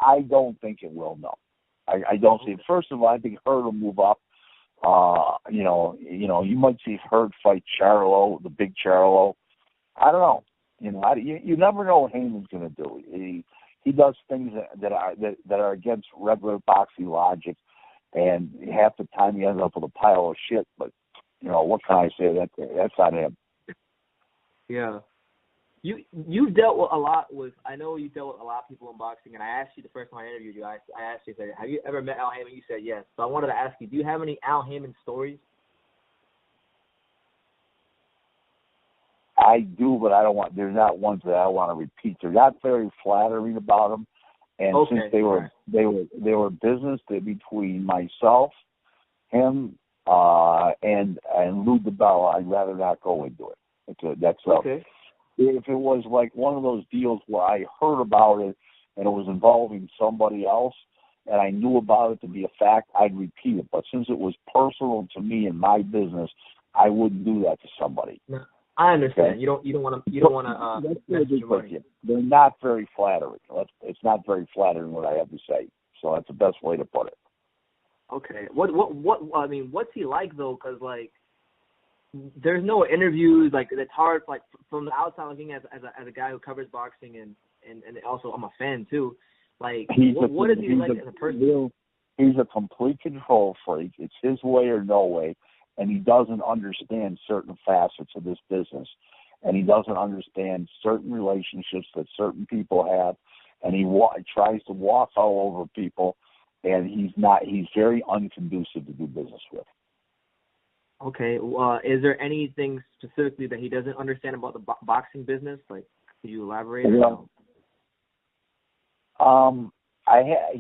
I don't think it will. No, I don't see it. First of all, I think Hurd will move up. You might see Hurd fight Charlo, the big Charlo. I don't know. You never know what Haymon's going to do. He does things that are against regular boxing logic, and half the time he ends up with a pile of shit. But what can I say? That's not him. Yeah. You've dealt with a lot with. I know you dealt with a lot of people in boxing, and I asked you the first time I interviewed you. I asked you, have you ever met Al Haymon? You said yes. So I wanted to ask you, do you have any Al Haymon stories? I do, but I don't want. There's not ones that I want to repeat. They're not very flattering about them, and since they were business between myself, him, and Lou DiBella, I'd rather not go into it. That's okay. If it was like one of those deals where I heard about it and it was involving somebody else and I knew about it to be a fact, I'd repeat it. But since it was personal to me and my business, I wouldn't do that to somebody. No, I understand. Okay? You don't want to mess with your money. They're not very flattering. It's not very flattering what I have to say. So that's the best way to put it. Okay. What I mean, what's he like though? Because there's no interviews. It's hard. From the outside looking as a guy who covers boxing and also I'm a fan too. What is he like as a person? He's a complete control freak. It's his way or no way, and he doesn't understand certain facets of this business, and he doesn't understand certain relationships that certain people have, and he tries to walk all over people, and he's very unconducive to do business with. Okay. Is there anything specifically that he doesn't understand about the boxing business? Could you elaborate? He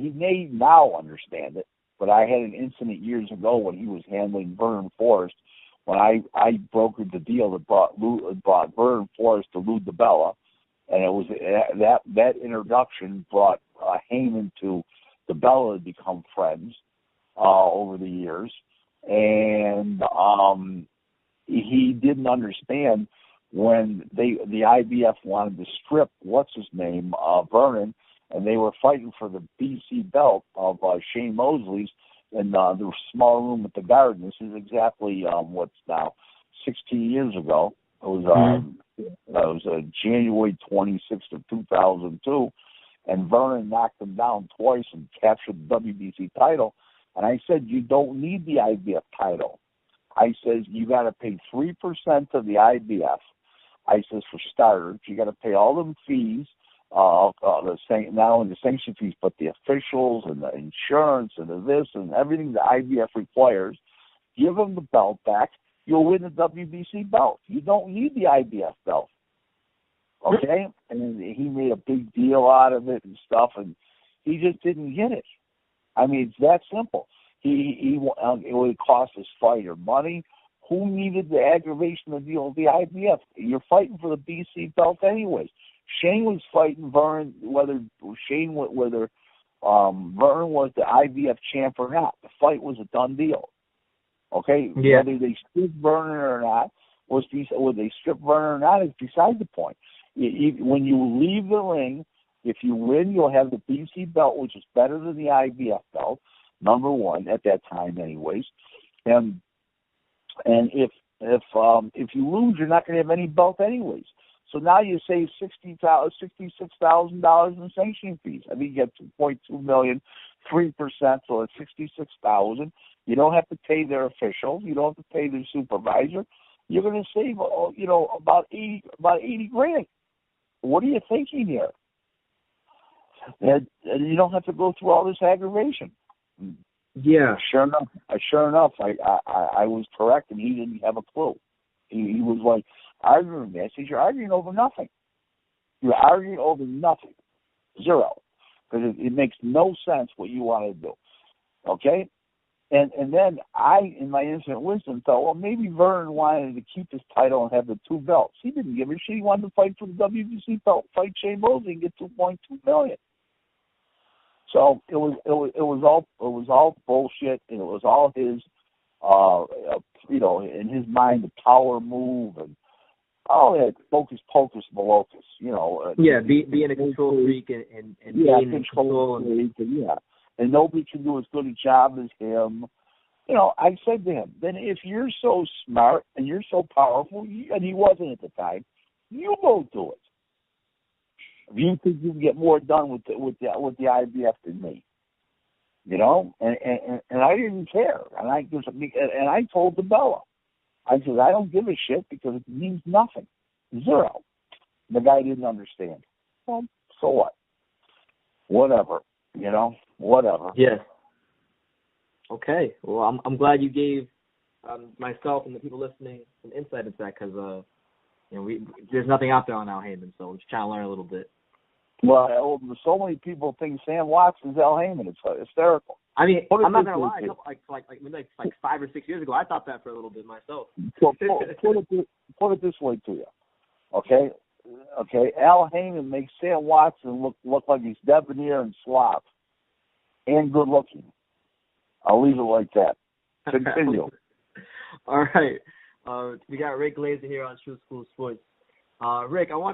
may now understand it, but I had an incident years ago when he was handling Vernon Forrest, when I brokered the deal that brought Vernon Forrest to Lou DiBella, and it was that introduction brought Haymon to DiBella to become friends over the years. And he didn't understand when the IBF wanted to strip Vernon, and they were fighting for the BC belt of Shane Mosley's in the small room at the Garden. This is exactly what's now 16 years ago. It was January 26th of 2002, and Vernon knocked him down twice and captured the WBC title. And I said, you don't need the IBF title. I says, you got to pay 3% of the IBF. I says, for starters, you got to pay all them fees, not only the sanction fees, but the officials and the insurance and the this and everything the IBF requires. Give them the belt back. You'll win the WBC belt. You don't need the IBF belt. Okay? And he made a big deal out of it and stuff, and he just didn't get it. I mean, it's that simple. It would cost his fighter money. Who needed the aggravation to deal with the IBF? You're fighting for the BC belt anyways. Shane was fighting Vernon, whether Vernon was the IBF champ or not. The fight was a done deal. Okay? Yeah. Whether they stripped Vernon or not, whether they stripped Vernon or not is beside the point. When you leave the ring, if you win, you'll have the BC belt, which is better than the IBF belt, number one at that time, anyways. And if you lose, you're not going to have any belt, anyways. So now you save $66,000 in sanctioning fees. I mean, you get $2.2 million, 3%, so it's $66,000. You don't have to pay their officials. You don't have to pay their supervisor. You're going to save, about $80 grand. What are you thinking here? And you don't have to go through all this aggravation. Yeah. Sure enough, I was correct, and he didn't have a clue. He was like arguing with me. I said, "You're arguing over nothing. You're arguing over nothing, zero, because it makes no sense what you want to do." Okay. And then I, in my infinite wisdom, thought, well, maybe Vernon wanted to keep his title and have the two belts. He didn't give a shit. He wanted to fight for the WBC belt, fight Shane Mosley, and get $2.2 million. So it was all bullshit, and it was all his, in his mind, the power move, and Oh, yeah, focus, pocus, malocus, being a control freak and being in control. And nobody can do as good a job as him. I said to him, then if you're so smart and you're so powerful, and he wasn't at the time, you go do it. If you think you can get more done with the IBF than me, and I didn't care, and I told the Bella, I said, I don't give a shit because it means nothing. Zero. The guy didn't understand. Well, so what? Whatever. Whatever. Yes. Okay. Well, I'm glad you gave myself and the people listening some insight into that because, there's nothing out there on Al Haymon, so we're just trying to learn a little bit. Well, so many people think Sam Watson's Al Haymon. It's hysterical. I mean, I'm not gonna lie. Like 5 or 6 years ago, I thought that for a little bit myself. Put it this way to you, okay? Al Haymon makes Sam Watson look like he's debonair and slop, and good looking. I'll leave it like that. Continue. All right. We got Rick Glaser here on True School Sports. Rick, I wanted to